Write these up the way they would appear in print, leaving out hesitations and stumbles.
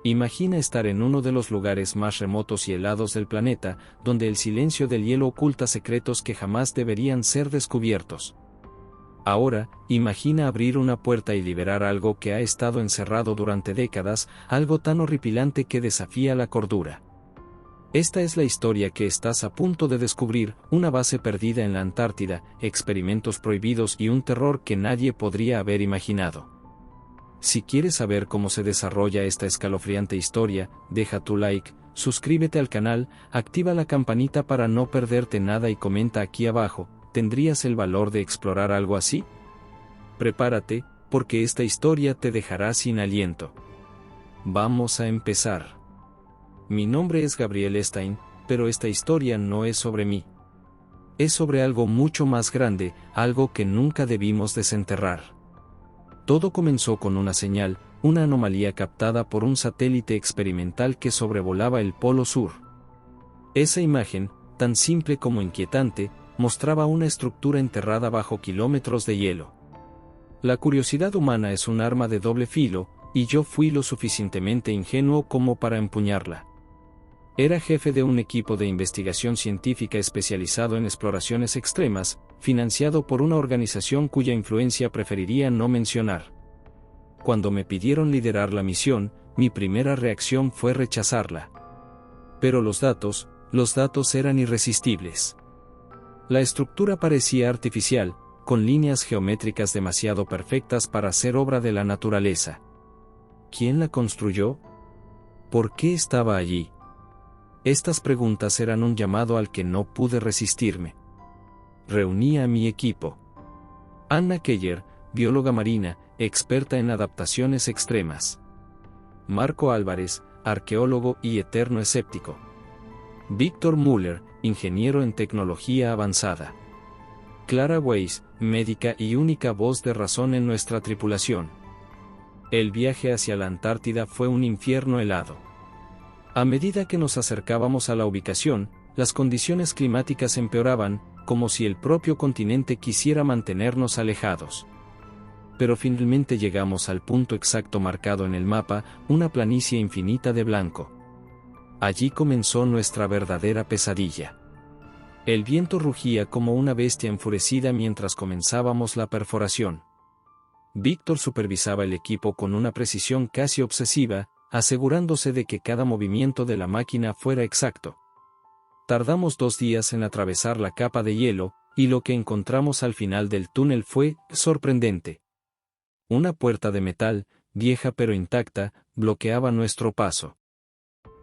Imagina estar en uno de los lugares más remotos y helados del planeta, donde el silencio del hielo oculta secretos que jamás deberían ser descubiertos. Ahora, imagina abrir una puerta y liberar algo que ha estado encerrado durante décadas, algo tan horripilante que desafía la cordura. Esta es la historia que estás a punto de descubrir: una base perdida en la Antártida, experimentos prohibidos y un terror que nadie podría haber imaginado. Si quieres saber cómo se desarrolla esta escalofriante historia, deja tu like, suscríbete al canal, activa la campanita para no perderte nada y comenta aquí abajo: ¿tendrías el valor de explorar algo así? Prepárate, porque esta historia te dejará sin aliento. Vamos a empezar. Mi nombre es Gabriel Stein, pero esta historia no es sobre mí. Es sobre algo mucho más grande, algo que nunca debimos desenterrar. Todo comenzó con una señal, una anomalía captada por un satélite experimental que sobrevolaba el Polo Sur. Esa imagen, tan simple como inquietante, mostraba una estructura enterrada bajo kilómetros de hielo. La curiosidad humana es un arma de doble filo, y yo fui lo suficientemente ingenuo como para empuñarla. Era jefe de un equipo de investigación científica especializado en exploraciones extremas, financiado por una organización cuya influencia preferiría no mencionar. Cuando me pidieron liderar la misión, mi primera reacción fue rechazarla. Pero los datos eran irresistibles. La estructura parecía artificial, con líneas geométricas demasiado perfectas para ser obra de la naturaleza. ¿Quién la construyó? ¿Por qué estaba allí? Estas preguntas eran un llamado al que no pude resistirme. Reuní a mi equipo. Anna Keller, bióloga marina, experta en adaptaciones extremas. Marco Álvarez, arqueólogo y eterno escéptico. Víctor Müller, ingeniero en tecnología avanzada. Clara Weiss, médica y única voz de razón en nuestra tripulación. El viaje hacia la Antártida fue un infierno helado. A medida que nos acercábamos a la ubicación, las condiciones climáticas empeoraban, como si el propio continente quisiera mantenernos alejados. Pero finalmente llegamos al punto exacto marcado en el mapa, una planicie infinita de blanco. Allí comenzó nuestra verdadera pesadilla. El viento rugía como una bestia enfurecida mientras comenzábamos la perforación. Víctor supervisaba el equipo con una precisión casi obsesiva, asegurándose de que cada movimiento de la máquina fuera exacto. Tardamos 2 días en atravesar la capa de hielo, y lo que encontramos al final del túnel fue sorprendente. Una puerta de metal, vieja pero intacta, bloqueaba nuestro paso.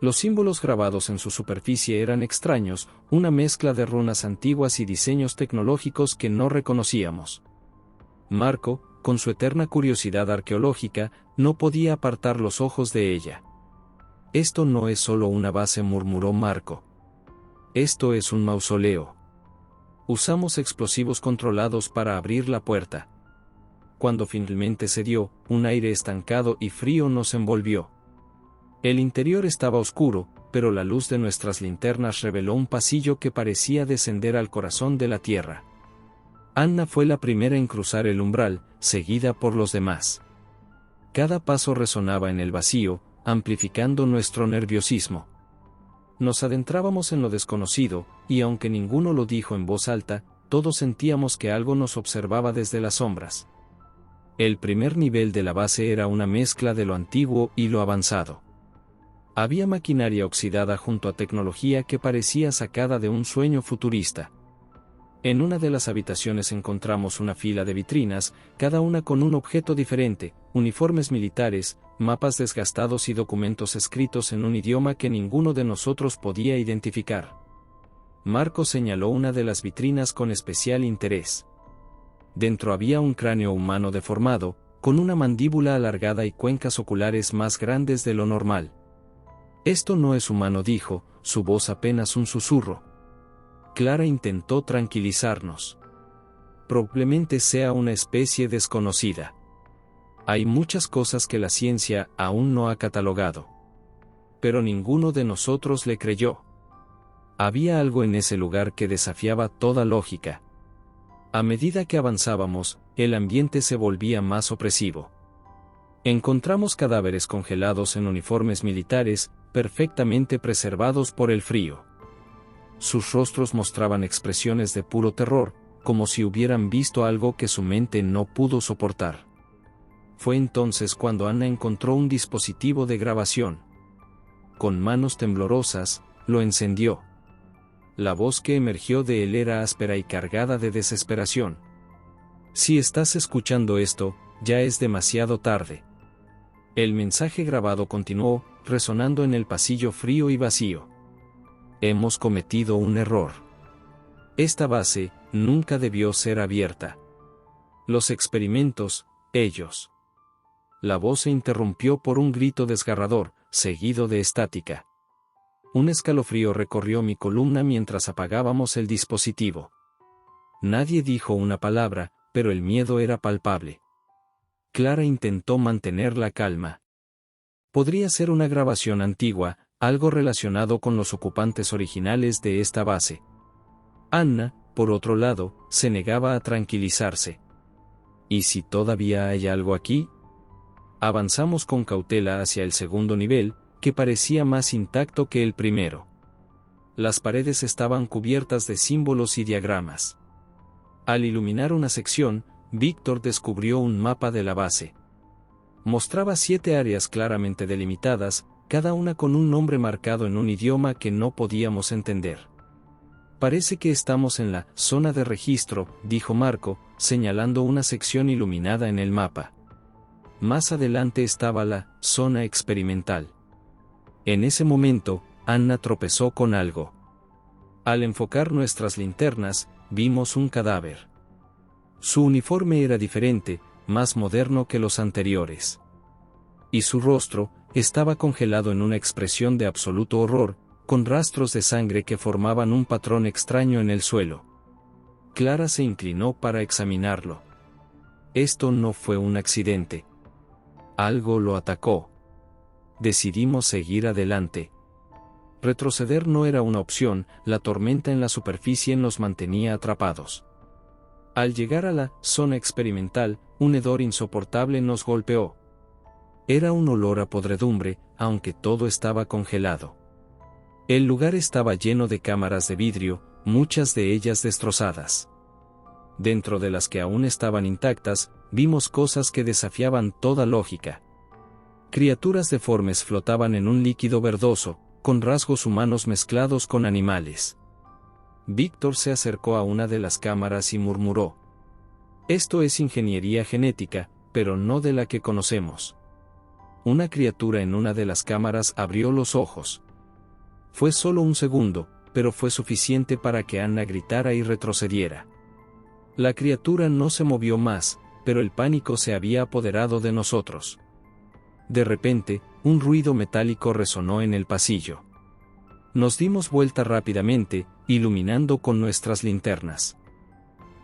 Los símbolos grabados en su superficie eran extraños, una mezcla de runas antiguas y diseños tecnológicos que no reconocíamos. Marco, con su eterna curiosidad arqueológica, no podía apartar los ojos de ella. «Esto no es solo una base», murmuró Marco. «Esto es un mausoleo. Usamos explosivos controlados para abrir la puerta». Cuando finalmente cedió, un aire estancado y frío nos envolvió. El interior estaba oscuro, pero la luz de nuestras linternas reveló un pasillo que parecía descender al corazón de la tierra. Anna fue la primera en cruzar el umbral, seguida por los demás. Cada paso resonaba en el vacío, amplificando nuestro nerviosismo. Nos adentrábamos en lo desconocido, y aunque ninguno lo dijo en voz alta, todos sentíamos que algo nos observaba desde las sombras. El primer nivel de la base era una mezcla de lo antiguo y lo avanzado. Había maquinaria oxidada junto a tecnología que parecía sacada de un sueño futurista. En una de las habitaciones encontramos una fila de vitrinas, cada una con un objeto diferente: uniformes militares, mapas desgastados y documentos escritos en un idioma que ninguno de nosotros podía identificar. Marco señaló una de las vitrinas con especial interés. Dentro había un cráneo humano deformado, con una mandíbula alargada y cuencas oculares más grandes de lo normal. «Esto no es humano», dijo, su voz apenas un susurro. Clara intentó tranquilizarnos. «Probablemente sea una especie desconocida. Hay muchas cosas que la ciencia aún no ha catalogado». Pero ninguno de nosotros le creyó. Había algo en ese lugar que desafiaba toda lógica. A medida que avanzábamos, el ambiente se volvía más opresivo. Encontramos cadáveres congelados en uniformes militares, perfectamente preservados por el frío. Sus rostros mostraban expresiones de puro terror, como si hubieran visto algo que su mente no pudo soportar. Fue entonces cuando Anna encontró un dispositivo de grabación. Con manos temblorosas, lo encendió. La voz que emergió de él era áspera y cargada de desesperación. Si estás escuchando esto, ya es demasiado tarde. El mensaje grabado continuó, resonando en el pasillo frío y vacío. Hemos cometido un error. Esta base nunca debió ser abierta. Los experimentos, ellos. La voz se interrumpió por un grito desgarrador, seguido de estática. Un escalofrío recorrió mi columna mientras apagábamos el dispositivo. Nadie dijo una palabra, pero el miedo era palpable. Clara intentó mantener la calma. Podría ser una grabación antigua, algo relacionado con los ocupantes originales de esta base. Anna, por otro lado, se negaba a tranquilizarse. ¿Y si todavía hay algo aquí? Avanzamos con cautela hacia el segundo nivel, que parecía más intacto que el primero. Las paredes estaban cubiertas de símbolos y diagramas. Al iluminar una sección, Víctor descubrió un mapa de la base. Mostraba 7 áreas claramente delimitadas, cada una con un nombre marcado en un idioma que no podíamos entender. Parece que estamos en la zona de registro, dijo Marco, señalando una sección iluminada en el mapa. Más adelante estaba la zona experimental. En ese momento, Anna tropezó con algo. Al enfocar nuestras linternas, vimos un cadáver. Su uniforme era diferente, más moderno que los anteriores. Y su rostro estaba congelado en una expresión de absoluto horror, con rastros de sangre que formaban un patrón extraño en el suelo. Clara se inclinó para examinarlo. Esto no fue un accidente. Algo lo atacó. Decidimos seguir adelante. Retroceder no era una opción, la tormenta en la superficie nos mantenía atrapados. Al llegar a la zona experimental, un hedor insoportable nos golpeó. Era un olor a podredumbre, aunque todo estaba congelado. El lugar estaba lleno de cámaras de vidrio, muchas de ellas destrozadas. Dentro de las que aún estaban intactas, vimos cosas que desafiaban toda lógica. Criaturas deformes flotaban en un líquido verdoso, con rasgos humanos mezclados con animales. Víctor se acercó a una de las cámaras y murmuró: «Esto es ingeniería genética, pero no de la que conocemos». Una criatura en una de las cámaras abrió los ojos. Fue solo un segundo, pero fue suficiente para que Anna gritara y retrocediera. La criatura no se movió más, pero el pánico se había apoderado de nosotros. De repente, un ruido metálico resonó en el pasillo. Nos dimos vuelta rápidamente, iluminando con nuestras linternas.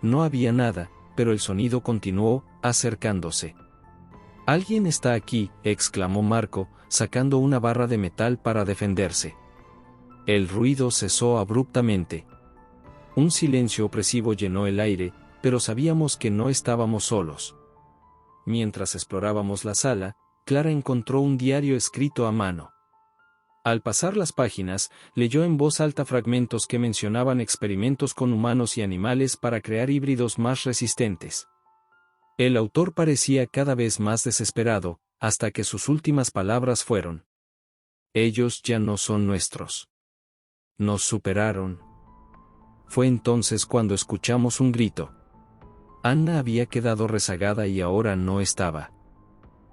No había nada, pero el sonido continuó, acercándose. «Alguien está aquí», exclamó Marco, sacando una barra de metal para defenderse. El ruido cesó abruptamente. Un silencio opresivo llenó el aire, pero sabíamos que no estábamos solos. Mientras explorábamos la sala, Clara encontró un diario escrito a mano. Al pasar las páginas, leyó en voz alta fragmentos que mencionaban experimentos con humanos y animales para crear híbridos más resistentes. El autor parecía cada vez más desesperado, hasta que sus últimas palabras fueron: «Ellos ya no son nuestros. Nos superaron». Fue entonces cuando escuchamos un grito. Anna había quedado rezagada y ahora no estaba.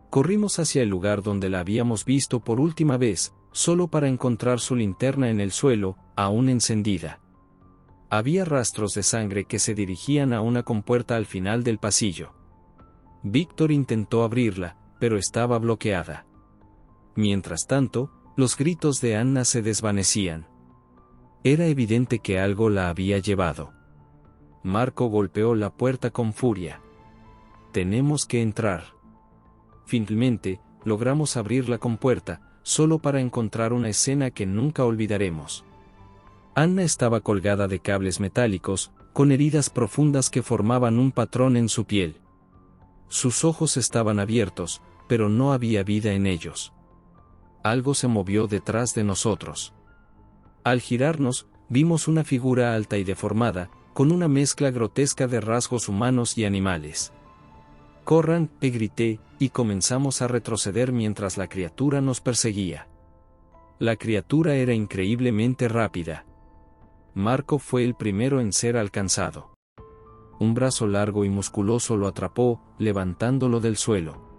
Corrimos hacia el lugar donde la habíamos visto por última vez, solo para encontrar su linterna en el suelo, aún encendida. Había rastros de sangre que se dirigían a una compuerta al final del pasillo. Víctor intentó abrirla, pero estaba bloqueada. Mientras tanto, los gritos de Anna se desvanecían. Era evidente que algo la había llevado. Marco golpeó la puerta con furia. «Tenemos que entrar». Finalmente, logramos abrir la compuerta, solo para encontrar una escena que nunca olvidaremos. Anna estaba colgada de cables metálicos, con heridas profundas que formaban un patrón en su piel. Sus ojos estaban abiertos, pero no había vida en ellos. Algo se movió detrás de nosotros. Al girarnos, vimos una figura alta y deformada, con una mezcla grotesca de rasgos humanos y animales. «¡Corran!», grité, y comenzamos a retroceder mientras la criatura nos perseguía. La criatura era increíblemente rápida. Marco fue el primero en ser alcanzado. Un brazo largo y musculoso lo atrapó, levantándolo del suelo.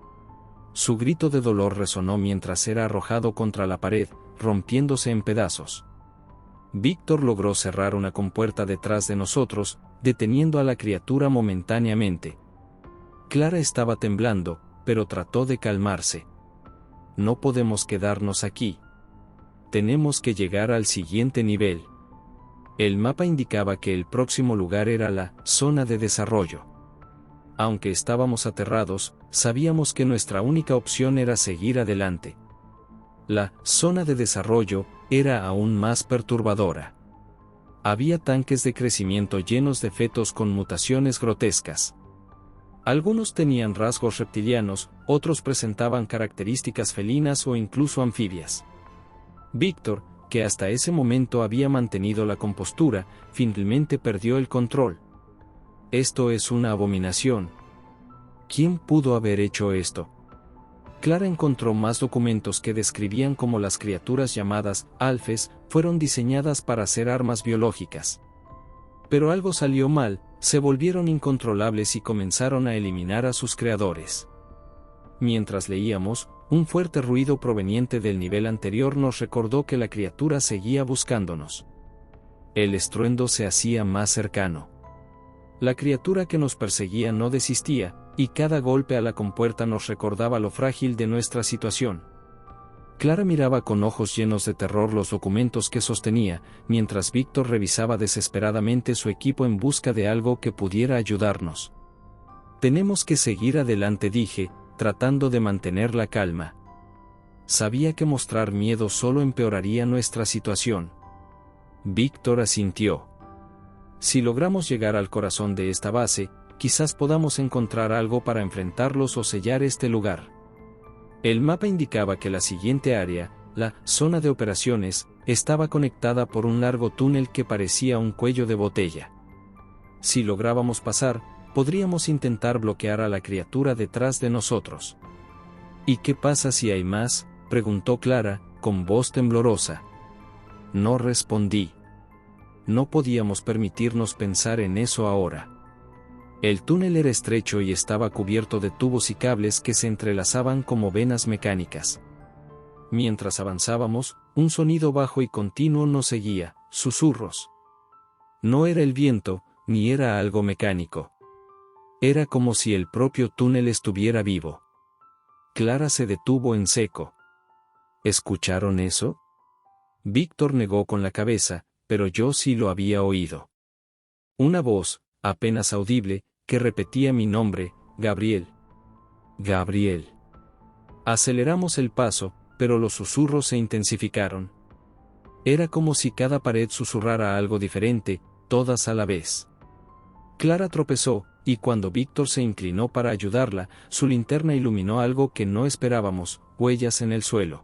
Su grito de dolor resonó mientras era arrojado contra la pared, rompiéndose en pedazos. Víctor logró cerrar una compuerta detrás de nosotros, deteniendo a la criatura momentáneamente. Clara estaba temblando, pero trató de calmarse. «No podemos quedarnos aquí. Tenemos que llegar al siguiente nivel». El mapa indicaba que el próximo lugar era la zona de desarrollo. Aunque estábamos aterrados, sabíamos que nuestra única opción era seguir adelante. La zona de desarrollo era aún más perturbadora. Había tanques de crecimiento llenos de fetos con mutaciones grotescas. Algunos tenían rasgos reptilianos, otros presentaban características felinas o incluso anfibias. Víctor, que hasta ese momento había mantenido la compostura, finalmente perdió el control. «Esto es una abominación. ¿Quién pudo haber hecho esto?». Clara encontró más documentos que describían cómo las criaturas llamadas alfes fueron diseñadas para hacer armas biológicas. Pero algo salió mal, se volvieron incontrolables y comenzaron a eliminar a sus creadores. Mientras leíamos, un fuerte ruido proveniente del nivel anterior nos recordó que la criatura seguía buscándonos. El estruendo se hacía más cercano. La criatura que nos perseguía no desistía, y cada golpe a la compuerta nos recordaba lo frágil de nuestra situación. Clara miraba con ojos llenos de terror los documentos que sostenía, mientras Víctor revisaba desesperadamente su equipo en busca de algo que pudiera ayudarnos. «Tenemos que seguir adelante», dije, tratando de mantener la calma. Sabía que mostrar miedo solo empeoraría nuestra situación. Víctor asintió. «Si logramos llegar al corazón de esta base, quizás podamos encontrar algo para enfrentarlos o sellar este lugar». El mapa indicaba que la siguiente área, la zona de operaciones, estaba conectada por un largo túnel que parecía un cuello de botella. Si lográbamos pasar, podríamos intentar bloquear a la criatura detrás de nosotros. «¿Y qué pasa si hay más?», preguntó Clara, con voz temblorosa. No respondí. No podíamos permitirnos pensar en eso ahora. El túnel era estrecho y estaba cubierto de tubos y cables que se entrelazaban como venas mecánicas. Mientras avanzábamos, un sonido bajo y continuo nos seguía, susurros. No era el viento, ni era algo mecánico. Era como si el propio túnel estuviera vivo. Clara se detuvo en seco. ¿Escucharon eso? Víctor negó con la cabeza, pero yo sí lo había oído. Una voz, apenas audible, que repetía mi nombre, Gabriel. Gabriel. Aceleramos el paso, pero los susurros se intensificaron. Era como si cada pared susurrara algo diferente, todas a la vez. Clara tropezó, y cuando Víctor se inclinó para ayudarla, su linterna iluminó algo que no esperábamos, huellas en el suelo.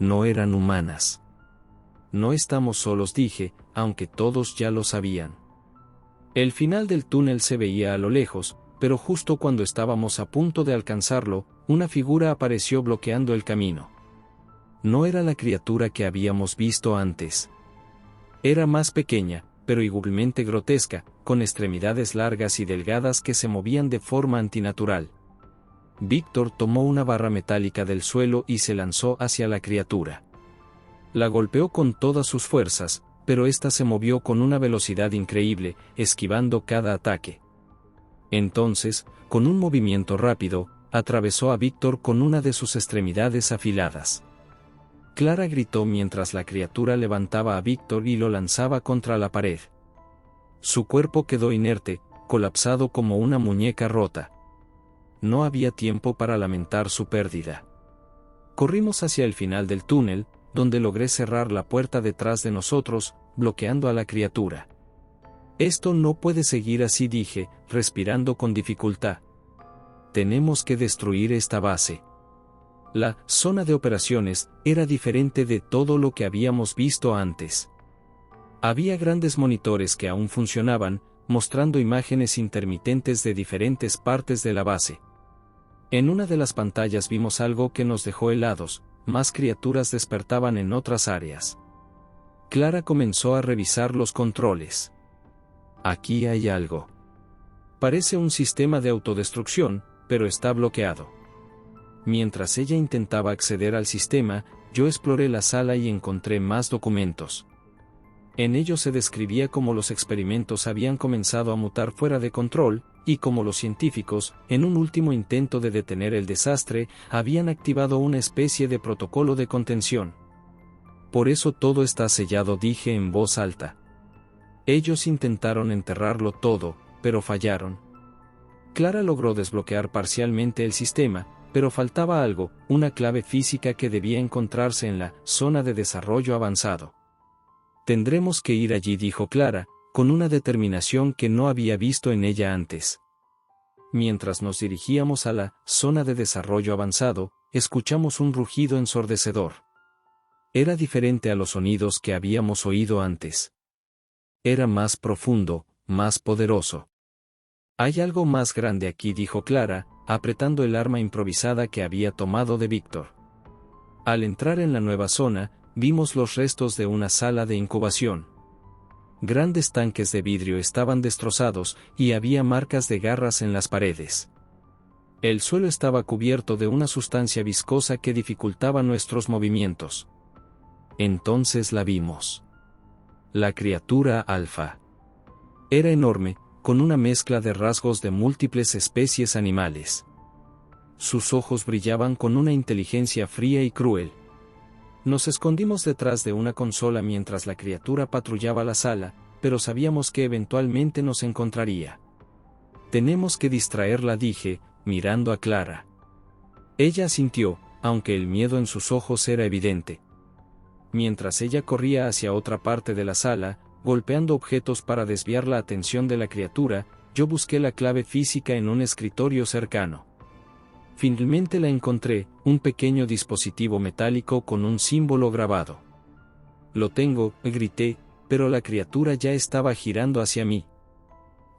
No eran humanas. No estamos solos, dije, aunque todos ya lo sabían. El final del túnel se veía a lo lejos, pero justo cuando estábamos a punto de alcanzarlo, una figura apareció bloqueando el camino. No era la criatura que habíamos visto antes. Era más pequeña, pero igualmente grotesca, con extremidades largas y delgadas que se movían de forma antinatural. Víctor tomó una barra metálica del suelo y se lanzó hacia la criatura. La golpeó con todas sus fuerzas, pero ésta se movió con una velocidad increíble, esquivando cada ataque. Entonces, con un movimiento rápido, atravesó a Víctor con una de sus extremidades afiladas. Clara gritó mientras la criatura levantaba a Víctor y lo lanzaba contra la pared. Su cuerpo quedó inerte, colapsado como una muñeca rota. No había tiempo para lamentar su pérdida. Corrimos hacia el final del túnel, donde logré cerrar la puerta detrás de nosotros, bloqueando a la criatura. Esto no puede seguir así, dije, respirando con dificultad. tenemos que destruir esta base. La zona de operaciones era diferente de todo lo que habíamos visto antes. Había grandes monitores que aún funcionaban, mostrando imágenes intermitentes de diferentes partes de la base. En una de las pantallas vimos algo que nos dejó helados, más criaturas despertaban en otras áreas. Clara comenzó a revisar los controles. Aquí hay algo. Parece un sistema de autodestrucción, pero está bloqueado. Mientras ella intentaba acceder al sistema, yo exploré la sala y encontré más documentos. En ellos se describía cómo los experimentos habían comenzado a mutar fuera de control, y cómo los científicos, en un último intento de detener el desastre, habían activado una especie de protocolo de contención. Por eso todo está sellado, dije en voz alta. Ellos intentaron enterrarlo todo, pero fallaron. Clara logró desbloquear parcialmente el sistema, pero faltaba algo, una clave física que debía encontrarse en la zona de desarrollo avanzado. Tendremos que ir allí, dijo Clara, con una determinación que no había visto en ella antes. Mientras nos dirigíamos a la zona de desarrollo avanzado, escuchamos un rugido ensordecedor. Era diferente a los sonidos que habíamos oído antes. Era más profundo, más poderoso. Hay algo más grande aquí, dijo Clara, apretando el arma improvisada que había tomado de Víctor. Al entrar en la nueva zona, vimos los restos de una sala de incubación. Grandes tanques de vidrio estaban destrozados y había marcas de garras en las paredes. El suelo estaba cubierto de una sustancia viscosa que dificultaba nuestros movimientos. Entonces la vimos. La criatura alfa. Era enorme, con una mezcla de rasgos de múltiples especies animales. Sus ojos brillaban con una inteligencia fría y cruel. Nos escondimos detrás de una consola mientras la criatura patrullaba la sala, pero sabíamos que eventualmente nos encontraría. Tenemos que distraerla, dije, mirando a Clara. Ella asintió, aunque el miedo en sus ojos era evidente. Mientras ella corría hacia otra parte de la sala, golpeando objetos para desviar la atención de la criatura, yo busqué la clave física en un escritorio cercano. Finalmente la encontré, un pequeño dispositivo metálico con un símbolo grabado. Lo tengo, grité, pero la criatura ya estaba girando hacia mí.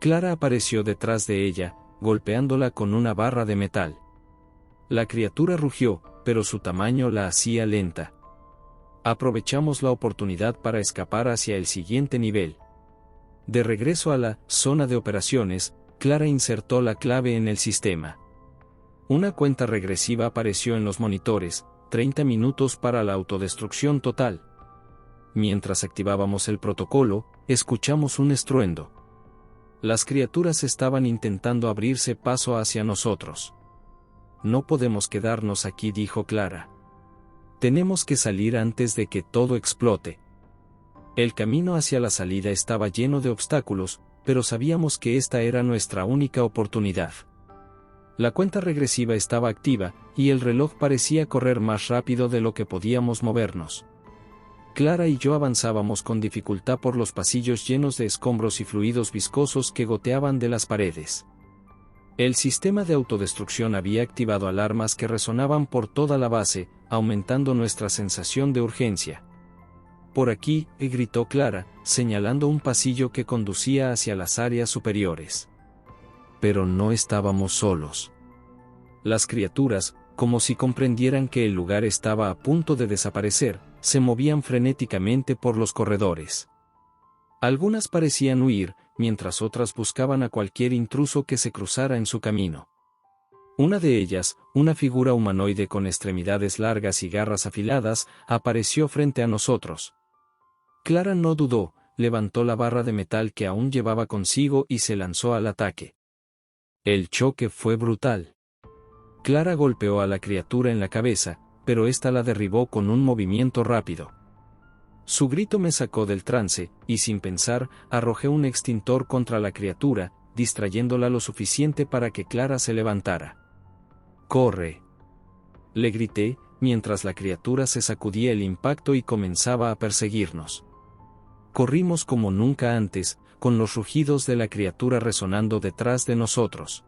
Clara apareció detrás de ella, golpeándola con una barra de metal. La criatura rugió, pero su tamaño la hacía lenta. Aprovechamos la oportunidad para escapar hacia el siguiente nivel. De regreso a la zona de operaciones, Clara insertó la clave en el sistema. Una cuenta regresiva apareció en los monitores, 30 minutos para la autodestrucción total. Mientras activábamos el protocolo, escuchamos un estruendo. Las criaturas estaban intentando abrirse paso hacia nosotros. No podemos quedarnos aquí, dijo Clara. Tenemos que salir antes de que todo explote. El camino hacia la salida estaba lleno de obstáculos, pero sabíamos que esta era nuestra única oportunidad. La cuenta regresiva estaba activa, y el reloj parecía correr más rápido de lo que podíamos movernos. Clara y yo avanzábamos con dificultad por los pasillos llenos de escombros y fluidos viscosos que goteaban de las paredes. El sistema de autodestrucción había activado alarmas que resonaban por toda la base, aumentando nuestra sensación de urgencia. Por aquí, gritó Clara, señalando un pasillo que conducía hacia las áreas superiores. Pero no estábamos solos. Las criaturas, como si comprendieran que el lugar estaba a punto de desaparecer, se movían frenéticamente por los corredores. Algunas parecían huir, mientras otras buscaban a cualquier intruso que se cruzara en su camino. Una de ellas, una figura humanoide con extremidades largas y garras afiladas, apareció frente a nosotros. Clara no dudó, levantó la barra de metal que aún llevaba consigo y se lanzó al ataque. El choque fue brutal. Clara golpeó a la criatura en la cabeza, pero ésta la derribó con un movimiento rápido. Su grito me sacó del trance, y sin pensar, arrojé un extintor contra la criatura, distrayéndola lo suficiente para que Clara se levantara. ¡Corre!, le grité, mientras la criatura se sacudía el impacto y comenzaba a perseguirnos. Corrimos como nunca antes, con los rugidos de la criatura resonando detrás de nosotros.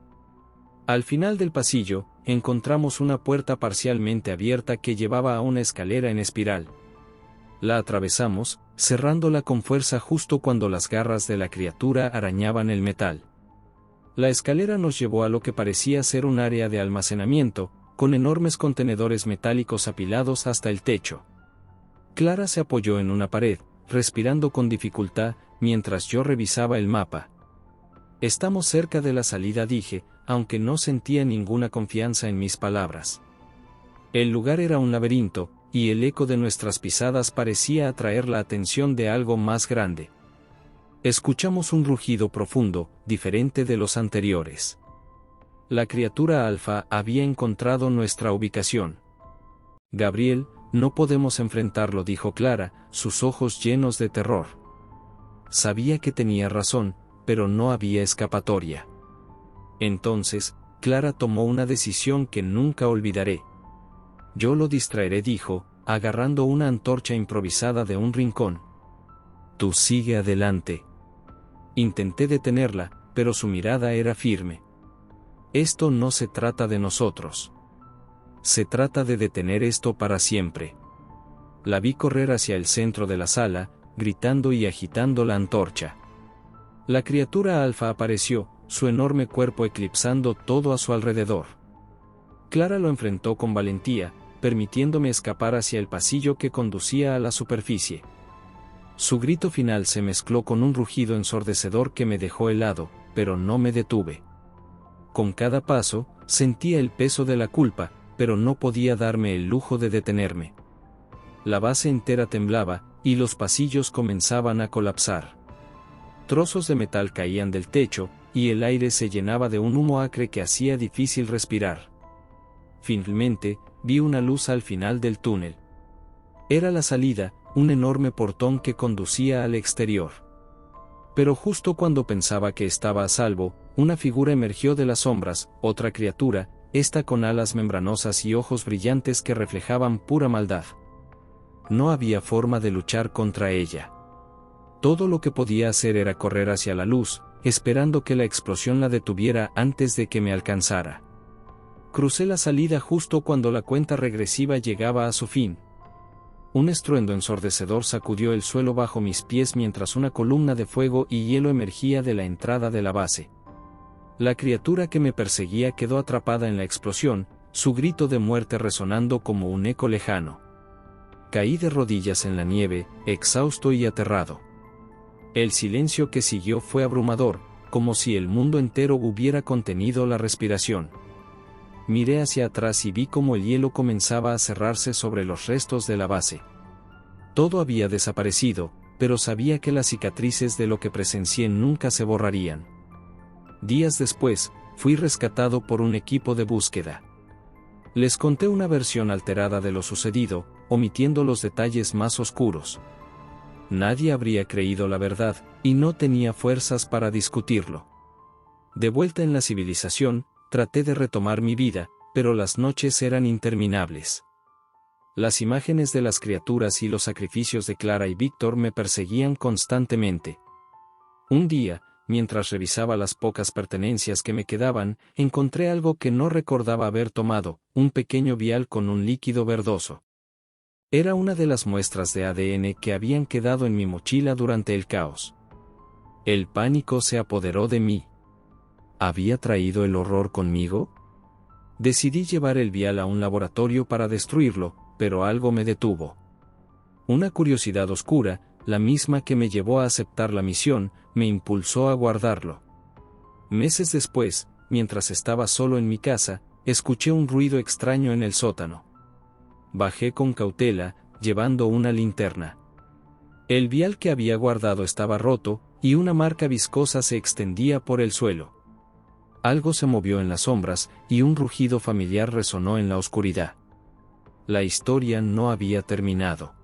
Al final del pasillo, encontramos una puerta parcialmente abierta que llevaba a una escalera en espiral. La atravesamos, cerrándola con fuerza justo cuando las garras de la criatura arañaban el metal. La escalera nos llevó a lo que parecía ser un área de almacenamiento, con enormes contenedores metálicos apilados hasta el techo. Clara se apoyó en una pared, respirando con dificultad, mientras yo revisaba el mapa. Estamos cerca de la salida, dije, aunque no sentía ninguna confianza en mis palabras. El lugar era un laberinto, y el eco de nuestras pisadas parecía atraer la atención de algo más grande. Escuchamos un rugido profundo, diferente de los anteriores. La criatura alfa había encontrado nuestra ubicación. Gabriel, no podemos enfrentarlo, dijo Clara, sus ojos llenos de terror. Sabía que tenía razón, pero no había escapatoria. Entonces, Clara tomó una decisión que nunca olvidaré. Yo lo distraeré, dijo, agarrando una antorcha improvisada de un rincón. Tú sigue adelante. Intenté detenerla, pero su mirada era firme. Esto no se trata de nosotros. Se trata de detener esto para siempre. La vi correr hacia el centro de la sala, gritando y agitando la antorcha. La criatura alfa apareció, su enorme cuerpo eclipsando todo a su alrededor. Clara lo enfrentó con valentía, permitiéndome escapar hacia el pasillo que conducía a la superficie. Su grito final se mezcló con un rugido ensordecedor que me dejó helado, pero no me detuve. Con cada paso, sentía el peso de la culpa, pero no podía darme el lujo de detenerme. La base entera temblaba, y los pasillos comenzaban a colapsar. Trozos de metal caían del techo, y el aire se llenaba de un humo acre que hacía difícil respirar. Finalmente, vi una luz al final del túnel. Era la salida, un enorme portón que conducía al exterior. Pero justo cuando pensaba que estaba a salvo, una figura emergió de las sombras, otra criatura, esta con alas membranosas y ojos brillantes que reflejaban pura maldad. No había forma de luchar contra ella. Todo lo que podía hacer era correr hacia la luz, esperando que la explosión la detuviera antes de que me alcanzara. Crucé la salida justo cuando la cuenta regresiva llegaba a su fin. Un estruendo ensordecedor sacudió el suelo bajo mis pies mientras una columna de fuego y hielo emergía de la entrada de la base. La criatura que me perseguía quedó atrapada en la explosión, su grito de muerte resonando como un eco lejano. Caí de rodillas en la nieve, exhausto y aterrado. El silencio que siguió fue abrumador, como si el mundo entero hubiera contenido la respiración. Miré hacia atrás y vi cómo el hielo comenzaba a cerrarse sobre los restos de la base. Todo había desaparecido, pero sabía que las cicatrices de lo que presencié nunca se borrarían. Días después, fui rescatado por un equipo de búsqueda. Les conté una versión alterada de lo sucedido, omitiendo los detalles más oscuros. Nadie habría creído la verdad, y no tenía fuerzas para discutirlo. De vuelta en la civilización, traté de retomar mi vida, pero las noches eran interminables. Las imágenes de las criaturas y los sacrificios de Clara y Víctor me perseguían constantemente. Un día, mientras revisaba las pocas pertenencias que me quedaban, encontré algo que no recordaba haber tomado, un pequeño vial con un líquido verdoso. Era una de las muestras de ADN que habían quedado en mi mochila durante el caos. El pánico se apoderó de mí. ¿Había traído el horror conmigo? Decidí llevar el vial a un laboratorio para destruirlo, pero algo me detuvo. Una curiosidad oscura, la misma que me llevó a aceptar la misión, me impulsó a guardarlo. Meses después, mientras estaba solo en mi casa, escuché un ruido extraño en el sótano. Bajé con cautela, llevando una linterna. El vial que había guardado estaba roto, y una marca viscosa se extendía por el suelo. Algo se movió en las sombras, y un rugido familiar resonó en la oscuridad. La historia no había terminado.